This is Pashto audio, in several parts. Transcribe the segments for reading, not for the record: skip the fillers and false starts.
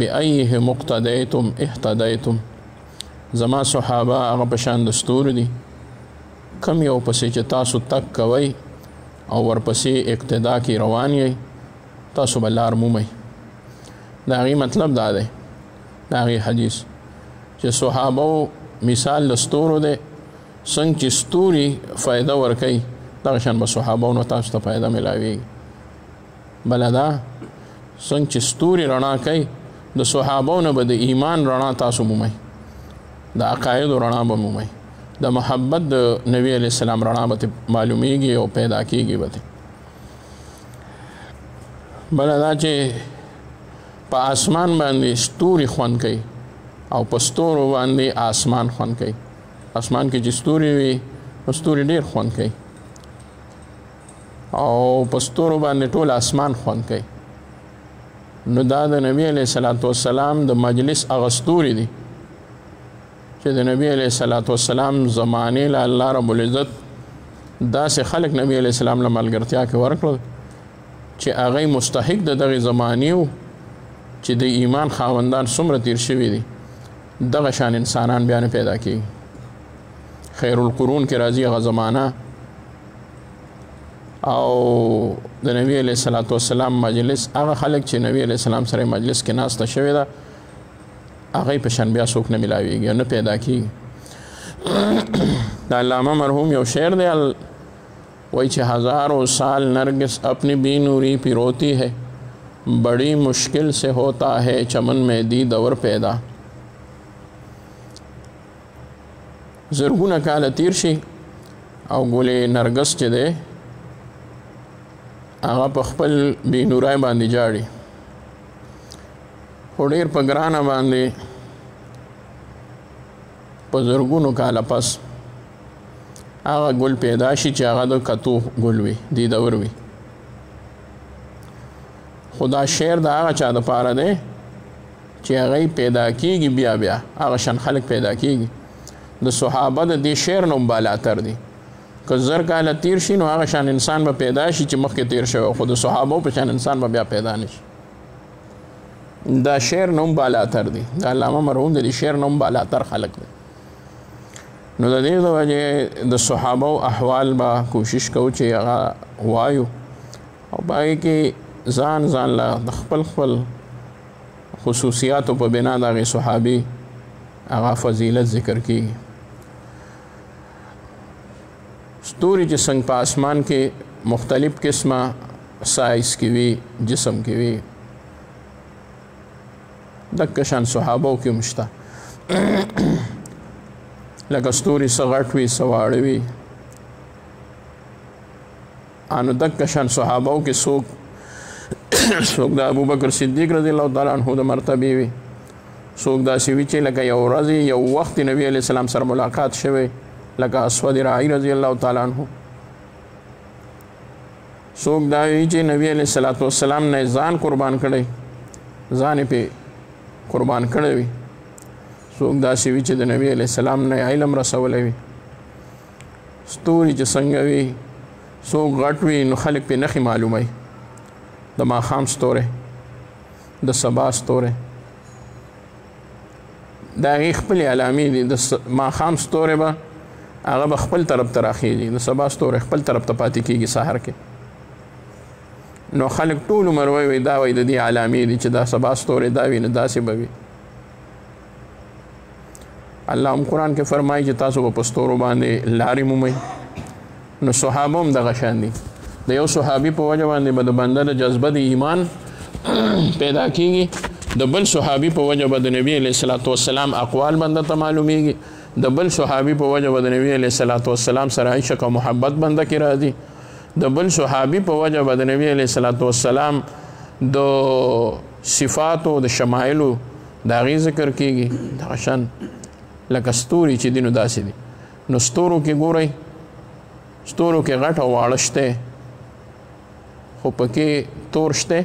بأیه مقتدیتم اهتدیتم، زما صحابه هغه په شان د ستورو دي، کم یو پسې چې تاسو تک کوئ او ورپسې اقتدا کې روان یئ تاسو به لار مومئ. د هغې مطلب دا دی، د هغې حدیث چې صحابو مثال د ستورو دی، څنګه چې ستوري فایده ورکوي دغه شان به صحابو نو تاسو ته فایده میلاویږي. بله دا څنګه چې ستوري رڼا کوي د صحابو نه به د ایمان رڼا تاسو مومئ، د عقایدو رڼا به مومئ، د محبت د نبی علیه السلام رڼا به معلومیږي او پیدا کیږي به. بله دا چې په آسمان باندې ستوري خوند کوي او په ستورو باندې آسمان خوند کوي. آسمان کې چې ستوري وي نو ستوري ډېر خوند کوي او په ستورو باندې ټول آسمان خوند کوي. نو دا د نبی علیه الصلاة والسلام د مجلس هغه ستوري دي چې د نبی علیه الصلاة والسلام زمانې له الله رب العزت داسې خلک نبی علیه السلام له ملګرتیا کې ورکړل چې هغوی مستحق د دغې زمانې وو چې د ایمان خاوندان څومره تیر شوي دي، دغه شان انسانان بیا نه پیدا کېږي. خیر القرون کې راځي هغه زمانه او د نبی علیه الصلاة والسلام مجلس، هغه خلک چې نبی علیه السلام سره مجلس کې ناسته شوې ده هغوی په شان بیا څوک نه میلاویږي او نه پیدا کېږي. د علامه مرحوم یو شعر دی، وایي چې ہزاروں سال نرگس اپنی بی نوری پیروتی ہے، بڑی مشکل سے ہوتا ہے چمن میں دید اور پیدا. زرګونه کاله تیر شي او ګلې نرګس چې دی هغه په خپل بې نورۍ باندې جاړي، خو ډېر په ګرانه باندې په زرګونو کاله پس هغه ګل پیدا شي چې هغه د کتو ګل وي، دیدور وي. خو دا شعر د هغه چا دپاره دی چې هغوی پیدا کېږي، بیا بیا هغه شان خلک پیدا کېږي. د صحابه د دې شعر نوم بالاتر دی، که زر کاله تیر شي نو هغه شان انسان به پیدا شي چې مخکې تیر شوی، خو د صحابو په شان انسان به بیا پیدا نه شي. دا شعر نوم بالاتر دی، د علامه مرحوم د دې شعر نوم بالاتر خلک دی. نو د دې د وجې د صحابو احوال به کوشش کوو چې هغه وایو او په هغې کې ځان له د خپل خصوصیاتو په بنا د هغې صحابي هغه فضیلت ذکر کېږي. ستوري چې څنګه په آسمان کې مختلف قسمه سایز کې وي، جسم کې وي، دکه شان صحابو کې هم شته. لکه ستوري څه غټ وي څه واړه وي، نو دکه شان صحابو کې څوک د ابوبکر صدیق رضی الله تعالی عنه د مرتبې وي، څوک داسې وي چې لکه یو ورځ یو وخت نبی علیه السلام سره ملاقات شوی، لکه اسود رعی رضی الله تعالی عنه. څوک دا وي چې نبی علیه الصلاة والسلام نه ځان قربان کړی، ځان یې پې قربان کړی وي. څوک داسې وي چې د نبی علیه السلام نه علم رسولی وي. ستوري چې څنګه وي، څوک غټ وي نو خلک پې نښې معلوموي، د ماښام ستوری، د سبا ستوری، د هغې خپلې علامې دي. د ماښام ستوری به هغه به خپل طرف ته راخېږي، د سبا ستوری خپل طرف ته پاتې کېږي سهار کې. نو خلک ټول عمر وایي دا وایي د دې علامې دي چې دا سبا ستوری دا وي نو داسې به وي. الله هم قرآن کې فرمایي چې تاسو به په ستورو باندې لارې مومئ. نو صحابه هم دغه شان دي، د یو صحابي په وجه باندې به د بنده د جذبه د ایمان پیدا کېږي، د بل صحابي په وجه به د نبی علیه الصلاة والسلام اقوال بنده ته معلومیږي، د بل صحابي په وجه به د نبی علیه الصلاة والسلام سره عشق او محبت بنده کې راځي، د بل صحابي په وجه به د نبی علیه الصلاة والسلام د صفاتو د شمایلو د هغې ذکر کېږي. دغه شان لکه ستوري چې دي نو داسې دي. نو ستورو کې ګورئ، ستورو کې غټ او واړه شته، خو پکې تور شته،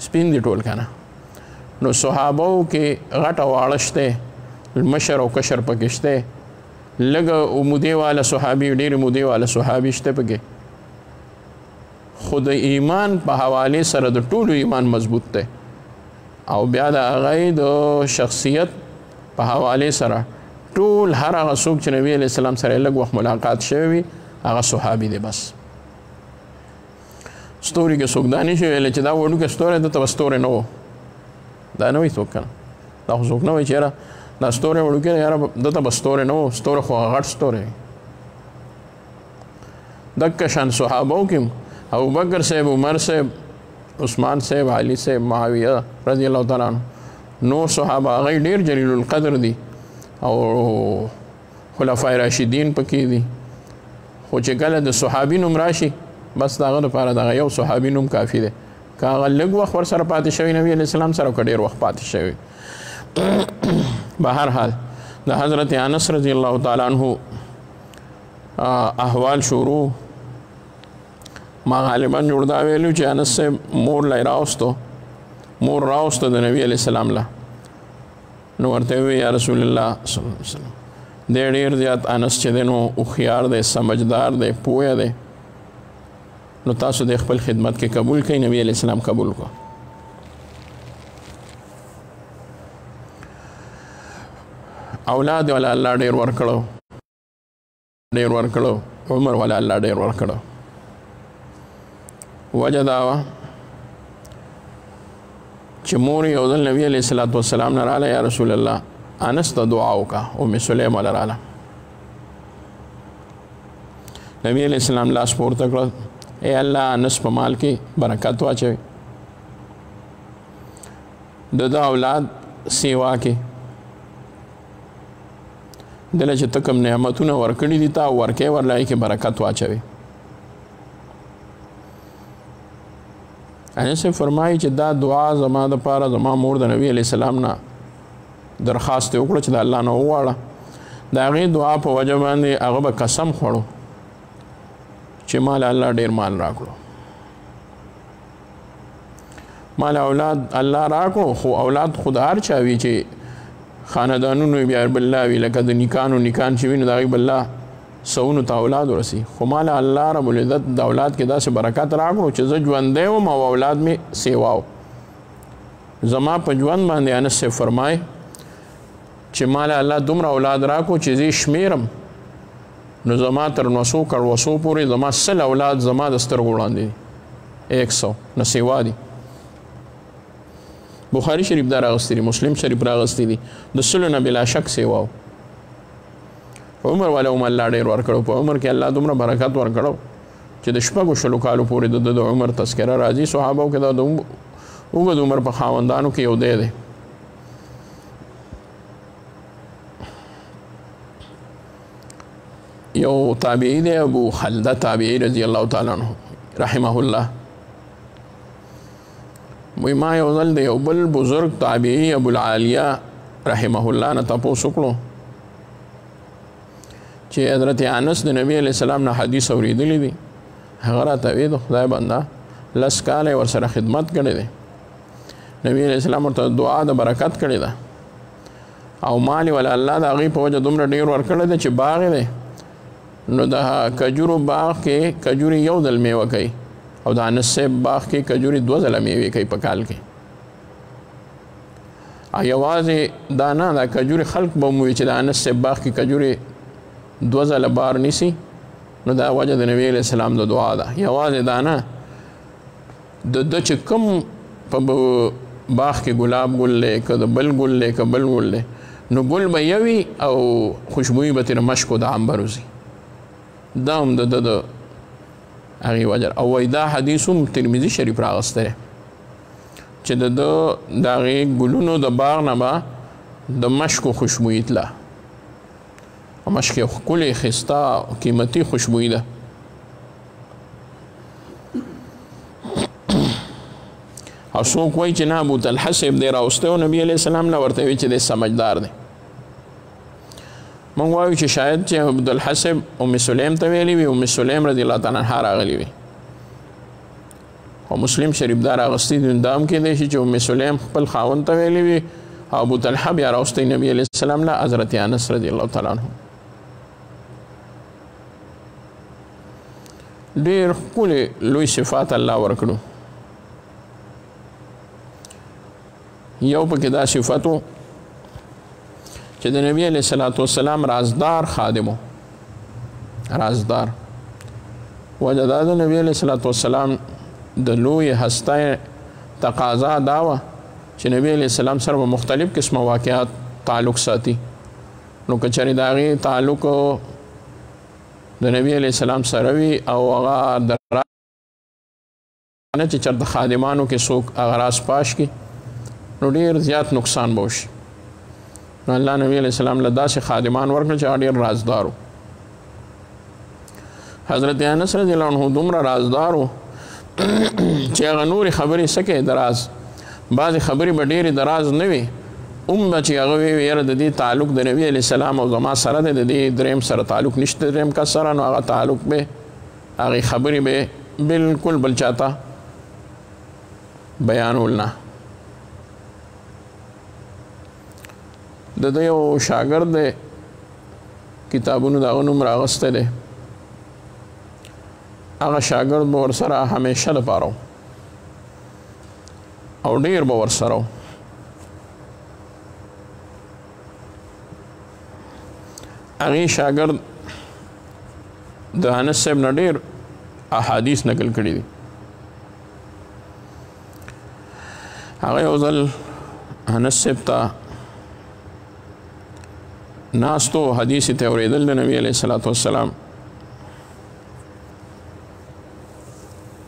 سپین دي ټول که نه. نو صحابو کې غټ او واړه شته، مشر او کشر پکې شته، لږه مودې والا صحابي، ډېرې مودې والا صحابي شته پکې. خو د ایمان په حوالې سره د ټولو ایمان مضبوط دی. او بیا د هغه د شخصیت په حواله سره ټول هر هغه څوک چې نبی علیه السلام سره لږ وخت ملاقات شوی وي هغه صحابي دی. بس ستوري کې څوک دا نشي ویلی چې دا وړوکی ستوری دته به ستوری نه و، دا نه وایي څوک که نه، دا خو څوک نه وایي چې یاره دا ستوری وړوکی دی یاره دته به ستوری نه و، ستوری خو هغه غټ ستوری وي. دکه شان صحابو کې ابوبکر صاحب، عمر صاحب، عثمان صاحب، علي صاحب، معاویه رضی الله تعالی عنه، نور صحابه هغوی ډېر جلیل القدر دي او خلفای راشدین پکې دي. خو چې کله د صحابي نوم راشي بس د هغه دپاره دغه یو صحابي نوم کافي دی. که هغه لږ وخت ورسره پاتې شوی نبي علیه السلام سره، که ډېر وخت پاتې شوی. به هر حال د حضرت انس رضی الله تعالی عنه احوال شروع. ما غالبا جوړ دا ویلو چې انس صاحب مور راوستو د نبي علیه السلام له، نو ورته وی یا رسول الله صلی الله علیه وسلم دی ډېر زیات انس چې دی نو هوښیار دی، سمجدار دی، پوهه دی، نو تاسو د خپل خدمت کې قبول کړئ. نبی علیه السلام قبول کړو. اولاد ولا الله ډېر ورکړو، عمر ولا الله ډېر ورکړو. وجه دا وه چې مور یو ځل نبي علیه الصلاة والسلام نه راغله، یا رسول الله انس ته دعا وکړه. ام سلیم ولا راغله، نبی علیه السلام لاس پورته کړه، ای الله انس په مال کې برکت واچوي، د ده اولاد سیوا کې دله چې ته کوم نعمتونه ورکړي دي تا ورکې ورلای کې برکت واچوي. انس فرمایي چې دا دعا زما دپاره زما مور د نبي علیه السلام نه درخواست یې وکړه چې د الله نه وغواړه. د هغې دعا په وجه باندې هغه به قسم خوړو چې مال الله ډېر مال راکړو، مال اولاد الله راکړو. خو اولاد خو د هر چا وي چې خاندانونو بیا بالله وي، لکه د نکان چې وي نو د هغې بالله سونو ته اولاد ورسي. خو مال الله رب العزت د اولاد کې داسې برکت راکړو چې زه ژوندی وم او اولاد مې سیوا و. زما په ژوند باندې انس صاحب فرمایي چې مال الله دومره اولاد راکړو چې زه شمیرم نو زما تر نوسو کړوسو پورې زما 100 اولاد زما د سترګو وړاندې دي، 100 نه سیوا دي. بخاري شریف دا راغستی دي، مسلم شریف راغستی دي، د 100 نه بلا شک سیوا و. عمر والا هم الله ډېر ورکړو، په عمر کې الله دومره برکت ورکړو چې د 6 کالو پورې د عمر تذکره راځي. صحابو کې د اوږد عمر په خاوندانو کې یو دی. یو تابعی دی، ابو خلده تابعی رضی الله تعالی عنه رحمه الله، وی ما یو ځل د یو بل بزرگ تابعی ابو العالیه رحمه الله نه تپوس وکړو چې حضرت انس د نبی علیه السلام نه حدیث اورېدلی دی. هغه راته وی د خدای بنده 10 کاله ورسره خدمت کړی دی، نبی علیه السلام ورته دعا د برکت کړې ده او مال ولا الله د هغې په وجه دومره ډېر ورکړی دی چې باغ دی نو د کجورو باغ کې کجوري یو ځل میوه کوي او د انس صاحب باغ کې کجوري 2 ځله میوې کوي په کال کې. یوازې دا نه، دا کجوري خلق به مو وي چې د انس صاحب باغ کې کجوري 2 ځله بار نیسي، نو دا وجه د نبی علیه السلام د دعا ده. یوازې دا نه، د چې کوم په باغ کې ګلاب ګل دی، که د بل ګل دی، که بل ګل دی، نو ګل به یوي او خوشبویي به ترې مشک و د عنبر وځي. دا هم د هغې وجه. او وایي دا حدیث هم ترمذي شریف راغستی دی چې د هغې ګلونو د باغ نه به د مشکو خوشبویي تله، او مشک یو ښکلې ښایسته قیمتي خوشبویي ده. او څوک وایي چې نه ابوطلحه صاحب دی راوستی و نبي علیه السلام نه، ورته وایي چې دی سمجدار دی. مونږ وایو چې شاید چې ابوطلحه صاحب ام سلیم ته ویلي وي، ام سلیم رضی الله تعالی عنها راغلی وي، او مسلم شریف دا راغستی دی. دا هم کیدای شي چې ام سلیم خپل خاوند ته ویلي وي او ابوطلحه بیا راوستی نبي علیه السلام له حضرت انس رضی الله تعالی عنه. ډېر ښکلې لوی صفات الله ورکړو. یو پکې دا صفت و چې د نبی علیه الصلاة والسلام رازدار خادم و. رازدار وجه دا د نبی علیه الصلاة والسلام د لوی هستی تقاضا دا وه چې نبی علیه السلام سره به مختلف قسمه واقعات تعلق ساتي. نو که چېرې د هغې تعلق د نبی علیه السلام سره وي او هغه د نه چې چېرته خادمانو کې څوک هغه راز پاش کړي نو ډېر زیات نقصان به وشي. نو الله نبی علیه السلام له داسې خادمان ورکړل چې هغه ډېر رازدار و. حضرت انس رضی الله عنه دومره رازدار و چې هغه نورې خبرې څه کوي د راز بعضې خبرې به ډېرې د راز نه وي به چې هغه وی یاره د دې تعلق د نبی علیه السلام او زما سره دی د دې دریم سره تعلق نشته دریم کس سره نو هغه تعلق به هغې خبرې به بلکل بل چاته بیانول نه. د ده یو شاګرد دی کتابونو د هغه نوم راغستی دی هغه شاګرد به ورسره همیشه دپاره او ډېر به ورسره هغې شاګرد د انس صاحب نه ډېر احادیث نقل کړي دي. هغه یو ځل انس صاحب ته ناستو حدیث یې ته اورېدل د نبي علیه الصلاة والسلام.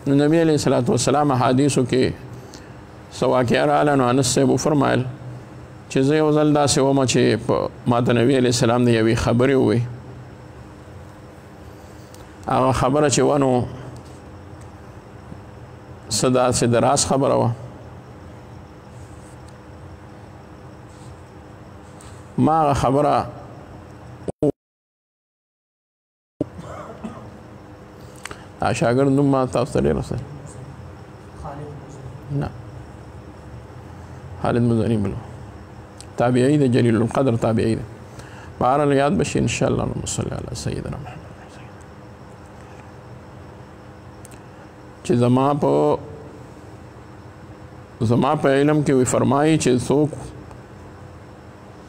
نو نبی علیه الصلاة والسلام احادیثو کې څه واقعه راغله نو انس صاحب وفرمایل چې زه یو ځل داسې ومه چې ما ته نبي علیه السلام د یوې خبرې ووی هغه خبره چې وه نو څه داسې د راز خبره وه ما هغه خبره شاګرد نوم ما تاسو ته ډېر رسوي نه خالد مزني بلو تابعي ده جليل القدر تابعي ده بهرحال یاد بشي ان شاء الله. اللهم صل على سيدنا محمد چې زما په علم کې وی فرمایي چې څوک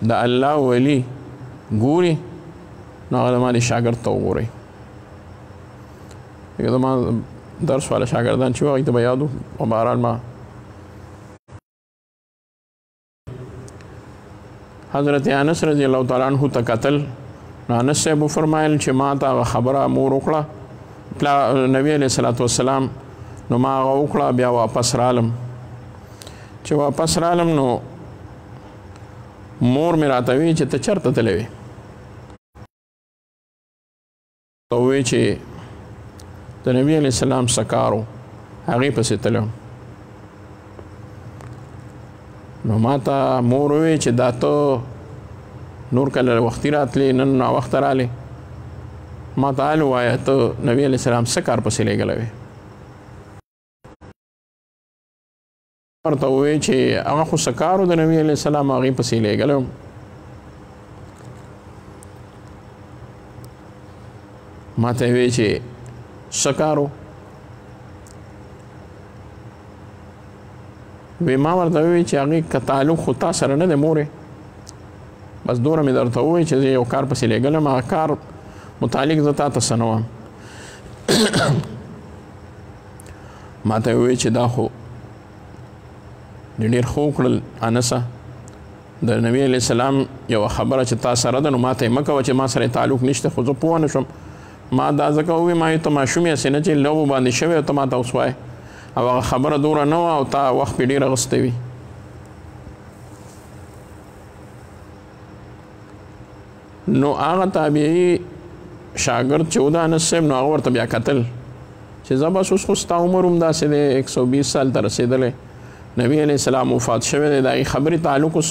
د الله ولی ګوري نو هغه زما د شاګرد ته وګورئ. زما درس والا شاګردان چې وو هغوی ته به یاد وو او بهرحال ما حضرت انس رضی الله تعالی عنہ ته کتل نو انس صاحب وفرمایل چې ما ته هغه خبره مور وکړه نبی علیه الصلاة والسلام نو ما هغه وکړه بیا واپس رالم چې واپس رالم نو مور مې راته وی چې ته چېرته تللی وې ته ووی چې د نبی علیه السلام څه کار و هغې پسې تللی نو ما ته مور ووی چې دا ته نور کله وختي راتلې نن ناوخته رالې ما ته حال ووایه ته نبی علیه السلام څه کار پسې لېږلی وې ورته ووی چې هغه خو څه کار و د نبي علیه السلام هغې پسې لېږلی وم ما ته یې ووی چې څه کار و وی ما ورته ووی چې هغې که تعلق خو تا سره نه دی مورې بس دومره مې درته ووی چې زه یو کار پسې لېږلی یم هغه کار متعلق زه تا ته څه نه وم ما ته یې ووی چې دا خو ډېر ښه وکړل انسه د نبي علیه السلام یوه خبره چې تا سره ده نو ما ته یې مه کوه چې ما سره تعلق نشته خو زه پوه نه شوم ما دا ځکه ووی ما ته ماشوم یې هسې نه چې لوبو باندې شوی او ته ما ته اوس وایې او هغه خبره دومره نه وه او تا وخت پې ډېر اخیستی وي نو هغه تابعي شاګرد چې و د انس صاحب نو هغه ورته بیا کتل چې زه بس اوس خو ستا عمر هم داسې دی 120 سال ته رسېدلی نبی علیه السلام وفات شوی دی د هغې خبرې تعلق اوس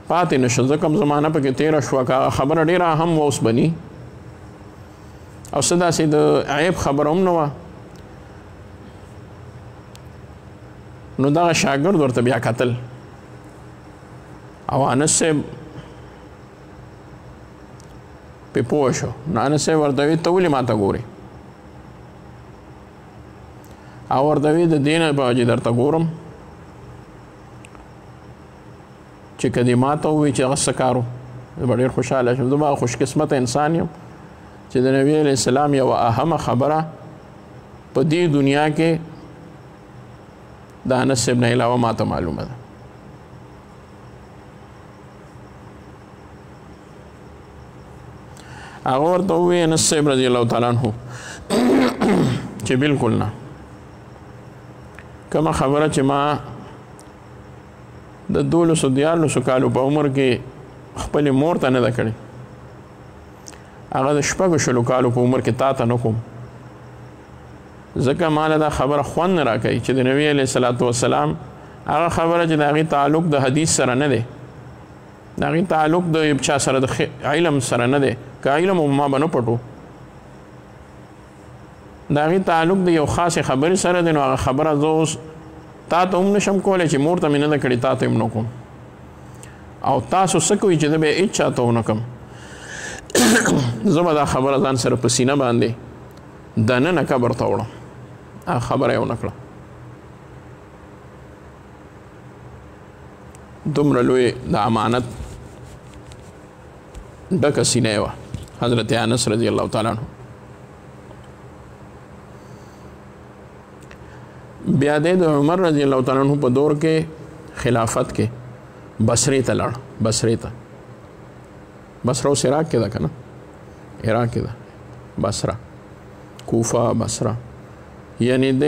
پاتې نه شو ځکه هم زمانه پکې تېره شوه که هغه خبره ډېره اهم وه اوس بني او څه داسې د عیب خبره هم نه وه نو دغه شاګرد ورته بیا کتل او انس صاحب پې پوه شو نو انس صاحب ورته وی ته ولې ما ته ګورې او ورته وی د دې نه په وجې درته ګورم چې کدی ماته ووایي چې هغه څه کار و زه به ډېر خوشحاله شم. زه به خوش قسمته انسان یم چې د نبي علیه السلام یوه اهمه خبره په دې دنیا کې د انس ابن علاوه ماته معلومه ده. هغه ورته ووایي انس صاحب رضی الله تعالی عنه چې بلکل نه، کومه خبره چې ما د 12 کالو په عمر کې خپلې مور ته نه ده کړې، هغه د 6 کالو په عمر کې تا ته نه کوم. ځکه ماله دا خبره خوند نه راکوي چې د نبي علیه الصلاة والسلام هغه خبره چې د هغې تعلق د حدیث سره نه دی، د هغې تعلق د چا سره د علم سره نه دی، که علم ما به نه پټو، د هغې تعلق د یو خاصې خبرې سره دی. نو هغه خبره زه اوس تا ته هم نشم کولی چې مور ته مې نه ده کړې تا ته هم نه کوم. او تاسو څه کوئ چې زه به یې هېڅ چا ته ونه کړم. زه به دا خبره ځان سره په سینه باندې دننه قبر ته وړم. هغه خبره یې ونه کړه. دومره لوی د امانت ډکه سینه یې وه حضرت انس رضی الله تعالی عنه. بیا د عمر رضی الله تعالی عنه په دور کې خلافت کې بصرې ته لاړ. بصرې ته، بصره اوس عراق کې ده که نه؟ عراق کې ده. بصره، کوفه، بصره، یعنی د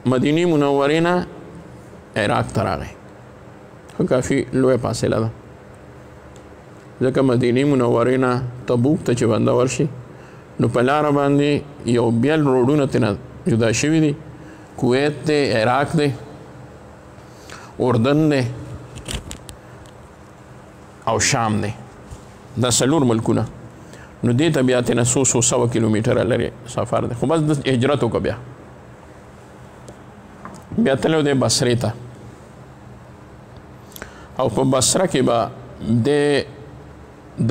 مدینې منورې نه عراق ته راغی. خو کافي لویه فاصله ده، ځکه مدینې منورې نه تبوک ته چې بنده ورشي نو په لاره باندې یو بیل روډونه ترې جدا شوي دي. کویت دی، عراق دی، اردن دی او شام دی. دا 4 ملکونه. نو دې ته بیا ترېنه 100 کیلومیټره لرې سفر دی. خو بس د هجرت وکړه. بیا تللی دی بصرې ته، او په بصره کې به د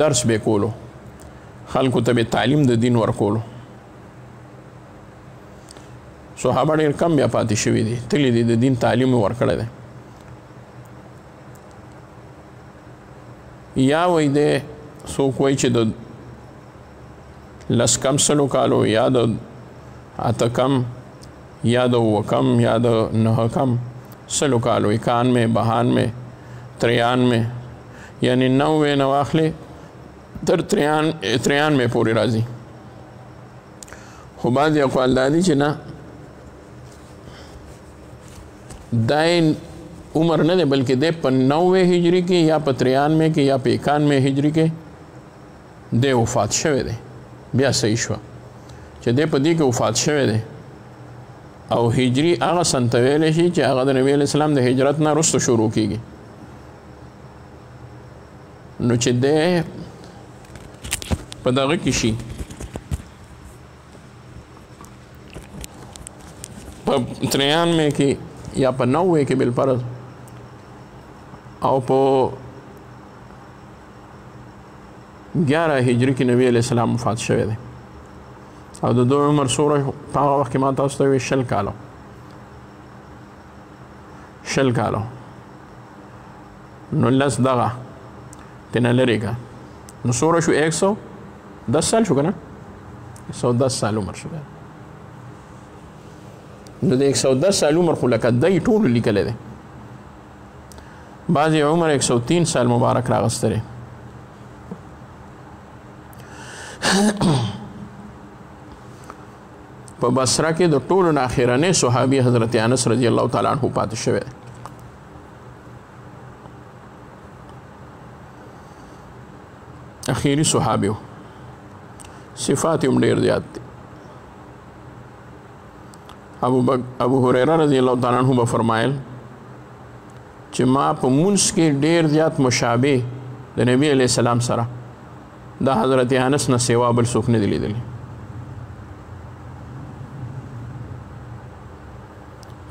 درس به کولو، خلکو ته به تعلیم د دین ورکولو. صحابه ډېر کم بیا پاتې شوي دي، تللی دي، د دین تعلیم یې ورکړی دی. یا وایي دی څوک وایي چې د 10 کالو یا د 8 یا د 9 یا د 9 کالو 91 92 93 یعنی 90 نه واخلې تر 93 پورې راځي. خو بعضې اقوال دا دي چې نه، دا عمر نه دی بلکې دی په 90 هجري کې یا په 93 کې یا په 91 هجري کې دی وفات شوی دی. بیا صحیح شوه چې دی په دې کې وفات شوی دی. او هجري هغه سن ته ویلی شي چې هغه د نبي علیه السلام د هجرت نه وروسته شروع کېږي. نو چې دی په دغه کې شي په 93 کې یا په 90 کې بالفرض، او په 11 هجري کې نبی علیه السلام وفات شوی دی. او د دوی عمر څومره په هغه وخت کې ما تاسو ته وویل 20 کاله. 20 کاله. نو لس دغه تېنه لرې کړه، نو څومره شو؟ 110 سال شو که نه؟ 110 سال عمر شو. نو د 110 سال عمر خو لکه دی ټولو لیکلی دی. بعضې عمر 103 سال مبارک راغسته دی. په بصره کې د ټولو نه اخرنی صحابي حضرت انس رضی الله تعالی عنه پاتې شوی دی. اخیری صحابي و، صفات هم ډېر زیات دي. ابو هریره رضی الله تعالی عنه به فرمایل چې ما په مونځ کې ډېر زیات مشابه د نبی علیه السلام سره د حضرت انس نه سوا بل څوک نه دي لیدلي.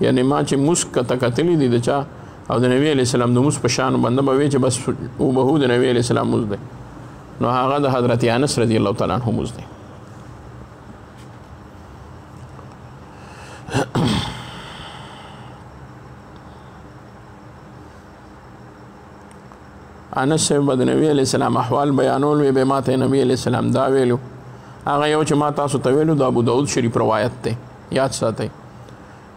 یعنی ما چې مونځ کته کتلی دي د چا او د نبی علیه السلام د مونځ په شان بنده به وی چې بس هوبهو د نبی علیه السلام مونځ دی، نو هغه د حضرت انس رضی الله تعالی عنه مونځ دی. انس صاحب د نبی علیہ السلام احوال بیانول وی به ماته نبی علیہ السلام دا ویلو هغه یو چې ما تاسو ته ویلو د ابو داود شریف روایت ته یاد ساتئ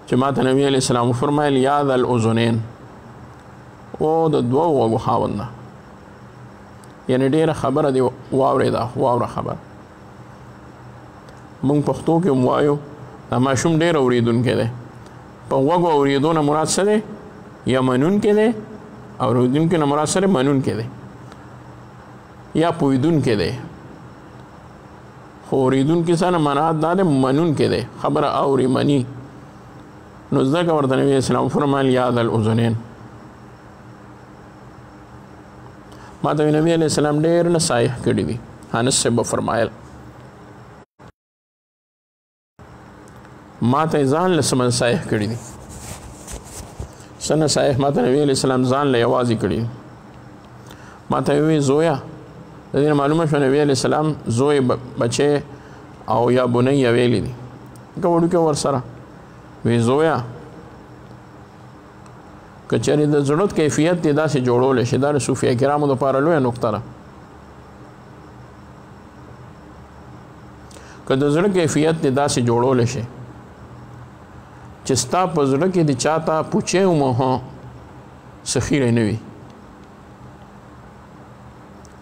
چې ماته نبی علیہ السلام فرمایل یا ذا الاذنین او د دوه وغو خاوند یعنی ډیره خبره دی واوره خبر مونږ پښتو کې وایو دا ماشوم ډیر اوریدونکی دی په وغو اوریدونه مراد څه دی یا منونکی دی اوریدونکی نه مراد سره منونکی دی یا پوهیدونکی دی خو اوریدونکی څه نه مراد دا دی منونکی دی خبره اوري مني نو ځکه ورته نبي اسلام فرمایل یا ذا الاذنین ما ته نبی علیہ السلام ډېر نصایح کړي دي انس صاحب فرمایل ما ته ځان له نصایح کړي دي څه نصایح ما ته نبی علیہ السلام ځان له یوازې کړي ما ته وی زویا د دې معلومه شو نبی علیہ السلام زوی بچي او یا بنی ویلي دي کومو کې ور سره وی زویا کچری د ضرورت کیفیت دې داسې جوړول شي دا صوفیا کرامو لپاره لویه نقطه ده که د زړه کیفیت دې داسې جوړول شي چې ستا په زړه کې د چاته پوچې ومه سخیره نه وي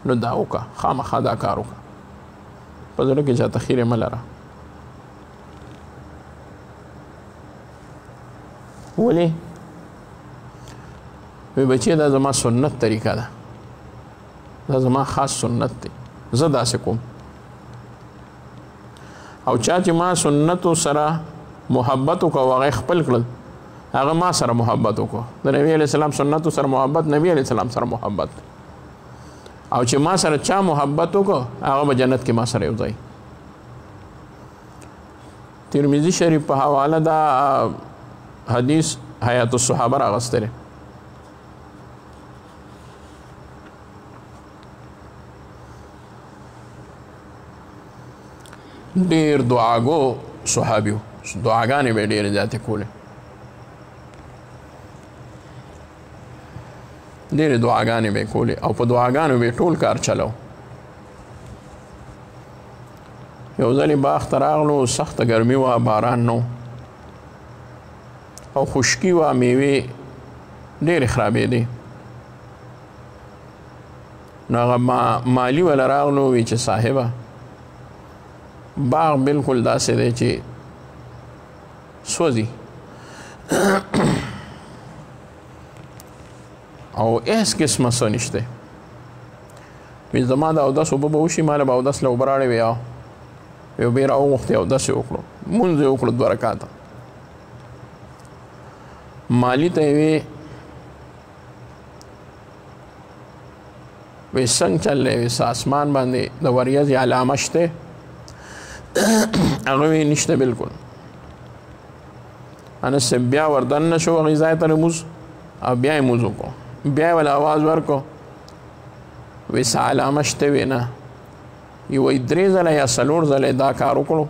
نو دا وکړه خامخا دا کار وکړه په زړه کې چاته خیره مه لره ولې وی بچی دا زما سنت طریقه ده دا زما خاص سنت دی زه داسې کوم او چا چې ما سنتو سره محبت وکړه هغه خپل کړل هغه ما سره محبت وکړه د نبی علیہ السلام سنتو سره محبت نبی علیہ السلام سره محبت او چې ما سره چا محبت وکړه هغه به جنت کې ما سره یو ځای ترمذی شریف په حواله دا حدیث حیات الصحابه راغستره ډیر دعاګو صحابیو دعاګانې به ډیرې زیاتې کولې ډیرې دعاګانې به کولې او په دعاګانو به ټول کار چلو یو ځلې باغ ته راغلو سخته ګرمي وه باران نو او خشکي وه میوې ډیرې خرابېدې نو هغه مالي وله راغلو وی چې صاحبه باغ بالکل داسې دی چې سوځي او هیڅ قسمه څه نشته وی زما د اودس اوبه به وشي ما له به اودس له اوبه راړې وې یو بې راوغوښتې اودس یې وکړو لمونځ یې وکړو 2 رکعته مالي ته یې وی څنګه چل دی وی اسمان باندې د وریځې علامه شته هغه وی نشته بالکل انس بیا وردن نشو هغې ځای ته لمونځ او بیا یې لمونځ وکړو بیا یې ول اواز ورکړو وی څه علامه شته وی نه یو 3 ځله یا 4 ځله دا کار وکړو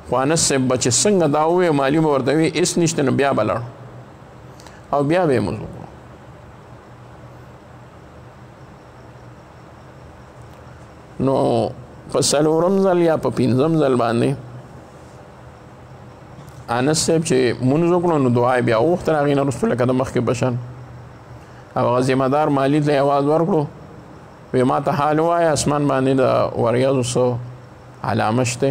خو انس صاحب به چې څنګه دا ووی مالي به ورته وي هېڅ نشته نو بیا به لاړ او بیا به یې لمونځ وکړو نو په 4م ځل یا په 5م ځل باندې انس صاحب چې مونځ وکړو نو دعا یې بیا وغوښتل هغې نه وروسته لکه د مخکې بشن او هغه ذمه دار مالي ته یې اواز ورکړو وی ما ته حال ووایه اسمان باندې د وریځو څه علامه شته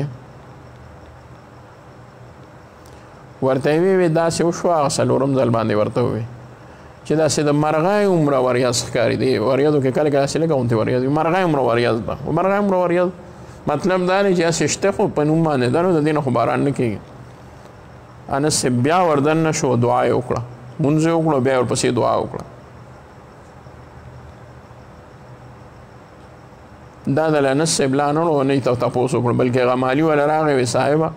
ورته یې وی داسې وشوه هغه 4م ځل باندې ورته ووی چې داسې د مرغۍ عمره وریځ ښکاري دی وریځو کې کله کله داسې لږه غوندې وریځ وي مرغۍ عمره وریځ ده مرغۍ عمره وریځ مطلب دا دی چې هسې شته خو په نوم باندې ده نو د دې نه خو باران نه کېږي انس بیا وردن نه شو دعا یې وکړه لمونځ یې وکړو بیا ورپسې دعا وکړه دا د انس صاحب لا نه و نه یې تپوس وکړو بلکې هغه مالي وله راغی وی صاحبه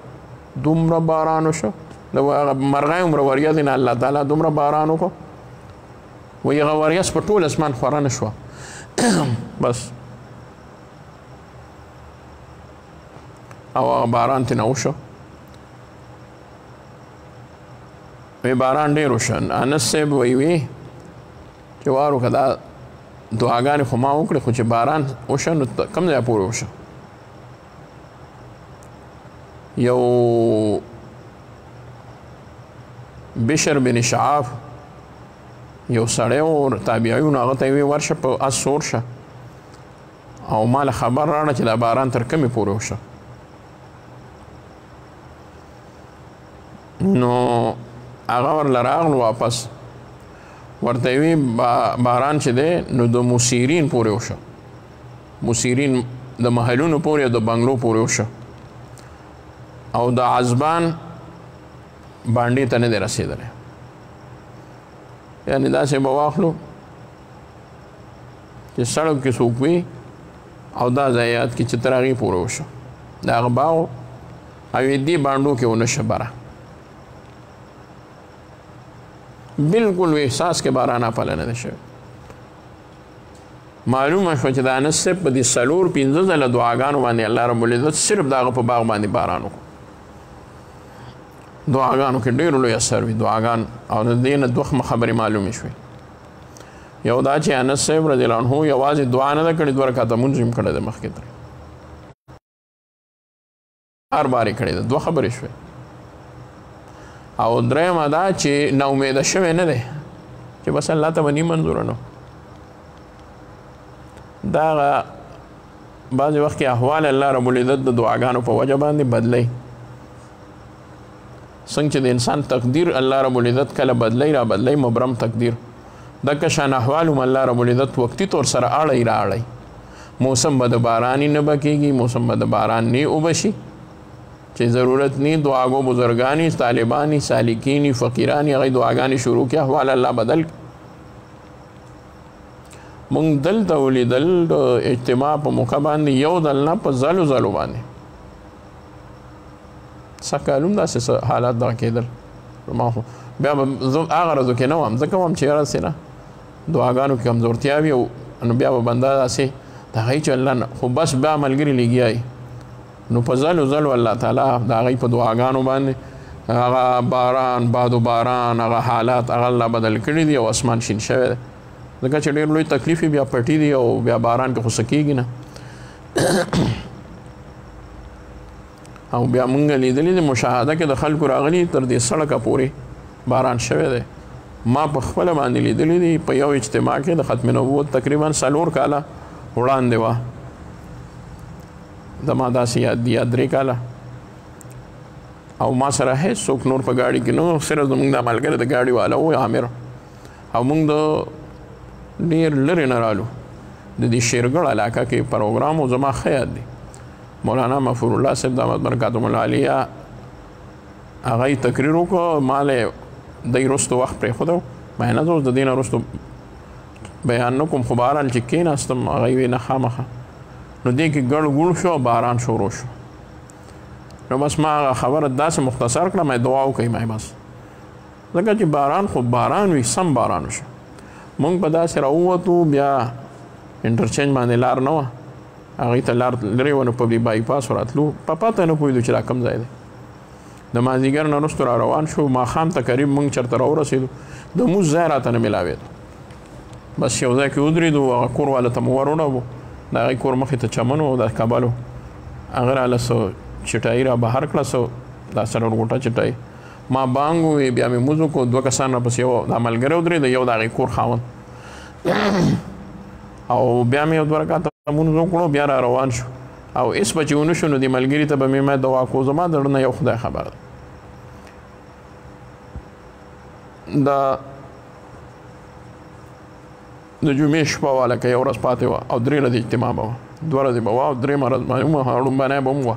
دومره باران وشو د هغه مرغۍ عمره وریځ نه الله تعالی دومره باران وکړو وی هغه وریځ په ټول اسمان خوره نه شوه بس او هغه باران ترې نه وشو وی باران ډېر وشو انس صاحب وی چې وار وکړه دا دعاګانې خو ما وکړې خو چې باران وشه نو کم ځای پورې وشه. یو بشر بن شعاف یو سړی و تابعیون هغه ته یې ویې ورشه په اس سور شه او ما له خبر راړه چې دا باران تر کمې پورې وشه. نو هغه ورله راغلو واپس ورته یې وی باران چې دی نو د موسیرین پورې وشه. موسیرین د محلونو پورې او د بنګلو پورې وشه او د عزبان باندې ته نه دی رسېدلی. یعنې داسې به واخلو چې سړک کې څوک وي او دا ځای یاد کړي چې تر هغې پورې وشه د هغه باغ او دې بانډو کې ونه شه بره. بالکل احساس کې باران پله نه دی شوی. معلومه شوه چې د انس صاحب په دې 4-5 ځله دعاګانو باندې الله رب العزت صرف د هغه په باغ باندې باران وکړو. دعاګانو کې ډېر لوی اثر وي دعاګان. او د دې نه 2 خبرې معلومې شوې. یو دا چې انس صاحب رضی الله عنه یوازې دعا نه ده کړې 2 رکعته مونځ هم کړی دی مخکې ترې هر بار یې کړې ده. 2 خبرې شوې. او درېیمه دا چې نا امیده شوی نه دی چې بس الله ته به نی منظوره نو. دا هغه بعضې وخت کې احوال الله رب العزت د دعاګانو په وجه باندې بدلی. څنګه چې د انسان تقدیر الله رب العزت کله بدلی را بدلی مبرم تقدیر دغه شان احوال هم الله رب العزت وقتي طور سره اړی را اړی. موسم به د بارانې نه به کېږي موسم به د باران نه اوبه شي چې ضرورت نی دعاګو بزرګانی طالبانی سالکینی فقیرانی هغې دعاګانې شروع کړي احوال الله بدل. مونږ دلته ولیدل د اجتماع په موقع باندې یو دل نه په ځلو ځلو باندې سکالوم داسې حالات دغه کېدل. ما خو بیا به زه هغه ورځو کې نه وم ځکه وم چې یاره نه دعاګانو کې کمزورتیا وي نو بیا به بنده داسې د هغې چې الله خو بس بیا ملګري لګیا وي نو په ځلو ځلو الله تعالی د هغې په دعاګانو باندې هغه باران باد و باران هغه حالات هغه الله بدل کړي دي او اسمان شین شوی دی ځکه چې ډېر لوی تکلیف بیا پټي دي او بیا باران کې خو څه کېږي نه. او بیا مونږ لیدلي دي مشاهده کې د خلکو راغلي تر دې سړکه پورې باران شوی دی. ما په خپله باندې لیدلي دي په یو اجتماع کې د ختم نبوت تقریبا 4 کاله وړاندې وه زما داسې یاد دي 3 کاله او ما سره هېڅ څوک نور په ګاډي کې نه صرف زموږ د ملګری د ګاډي والا و عامر او موږ د ډېر لرې نه رالو د دې شیرګړ علاقه کې پروګرام و زما ښه یاد دی. مولانا مغفور الله صاحب دامت برکاتهم العالیه هغه یې تقریر وکړو ما له دی وروستو وخت پرېښودو بیانه زه اوس د دې نه وروستو بیان نه کوم خو بهرحال چې کېناستم هغه یې ویې نه خامخه نو دې کې ګډ ګوڼ شو باران شروع شو نو بس ما هغه خبره داسې مختصر کړه ما دعا وکړئ ما بس ځکه چې باران خو باران وي سم باران وشو. مونږ په داسې راووتو بیا انټرچینج باندې لار نه وه هغې ته لار لرې وه نو په دې بایپاس وراتلو په پته نه پوهېدو چې دا کوم ځای دی. د مازدیګر نه وروستو را روان شو ماښام ته قریب مونږ چېرته راورسېدو د مونځ ځای راته نه میلاوېدو بس یو ځای کې ودرېدو هغه کور والا ته مو ور وړوو د هغې کور مخې ته چمن و د کابل و هغه راله څه چټایي را بهر کړه څه دا څلور ګوټه چټایي ما بانګ ووې بیا مې مونځ وکړو 2 کسان راپسې یو دا ملګری ودرېد یو د هغې کور خاوند او بیا مې 2 رکعته مونځ وکړو بیا را روان شو او هېڅ به چې ونه شو نو دې ملګري ته به مې ما دعا کړو زما زړه نه یو خدای خبر ده. د جمعې شپه وه لکه یو ورځ پاتې وه او 3 ورځې اجتماع به وه 2 ورځې به وه او 3مه ورځ لومبنی به هم وه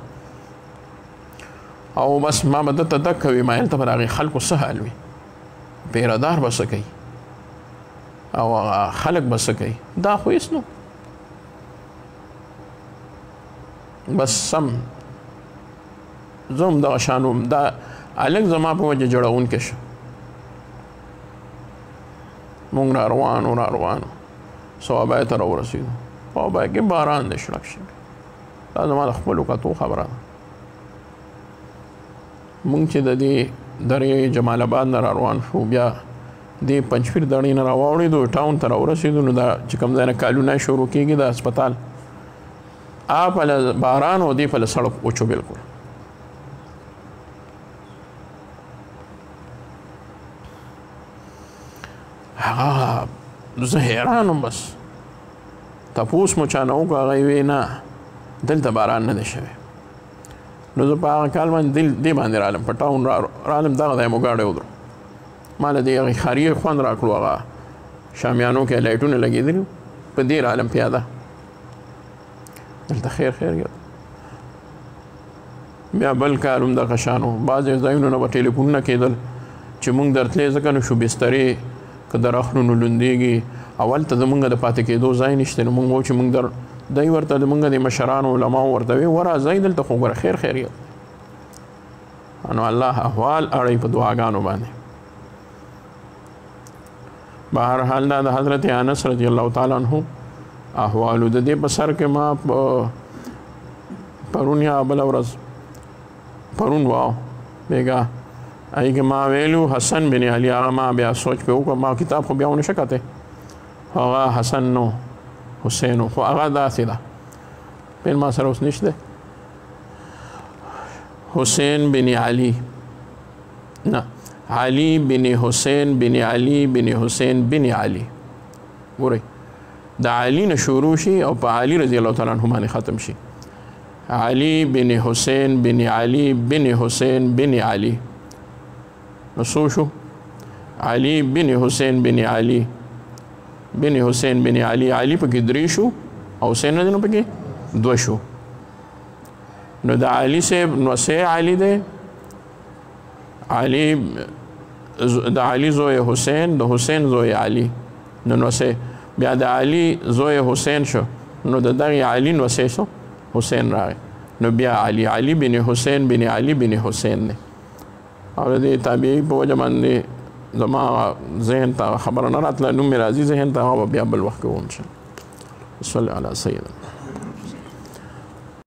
او بس ما به دته دک کوي ما هلته به د هغې خلکو څه حال وي پیردار به څه کوي او خلک به څه کوي دا خو هېڅ نو بس سم زه هم دغه شان وم دا هلک زما په وجه جوړونکی شه مونږ را روانو صوابۍ ته راورسېدو صوابۍ کې باران دی شړک شوی دا زما د خپلو کتو خبره ده. مونږ چې د دې درې جمال آباد نه را روان شو بیا دې پنجپیر دړۍ نه راواوړېدو ټاون ته راورسېدو نو دا چې کوم ځای نه کالونه شروع کېږي د هسپتال پله باران او دې پله سړک وچو بلکل هغه زه حیران وم بس تپوس مو چا نه وکړو هغه یې ویې نه دلته باران نه دی شوی نو زه په هغه کال باندې دې باندې رالم په ټاون رالم دغه ځای مو ګاډی ودرو ما له دې هغې ښاري خوند راکړو هغه شامیانو کې لایټونه لګېدلي په دې رالم پیاده دلته خیر یاد بیا بل کار هم دغه شان و بعضې ځایونو نه به ټلیفونونه کېدل چې مونږ درتلې ځکه نو شو بسترې که د رخنونو لوندېږي اول ته زمونږ د پاتې کېدو ځای نشته نو مونږ وو چې مونږ دی ورته زمونږ د مشرانو علماو ورته وی ورځئ دلته خو ګوره خیر یاد نو الله احوال اړوي په دعاګانو باندې بهرحال دا د حضرت انس رضی الله تعالی عنہ احوالو د دې په سر کې ما پرون یا بله ورځ پرون واو بیګا هغې کې ما ویلو حسن بن علي هغه ما بیا سوچ پې وکړه ما کتاب خو بیا ونه شه کتی هغه حسن نو حسین خو هغه داسې ده پیل ما سره اوس نشته حسین بن علي نه علي بن حسین بن علي بن حسین بن علي ګورئ د علي نه شروع شي او په علي رضی الله تعالی عنه باندې ختم شي علي بن حسین بن علي بن حسین بن علي نو څو شو علي بن حسین بن علي بن حسین بن علي علي پکې 3 شو او حسین نه دی نو پکې 2 شو نو د علي صاحب نو سه علي دی علي د علي زوی حسین د حسین زوی علي نو سه بیا د علي زوی حسین شو نو د دغه علي نو سه شو حسین راغی نو بیا علي بن حسین بن علي بن حسین دی او د تابعی په وجه باندې زما ذهن ته خبره نه راتله نوم مې راځي ذهن ته بیا بل وخت کوو انشاءالله صلی علی سیدنا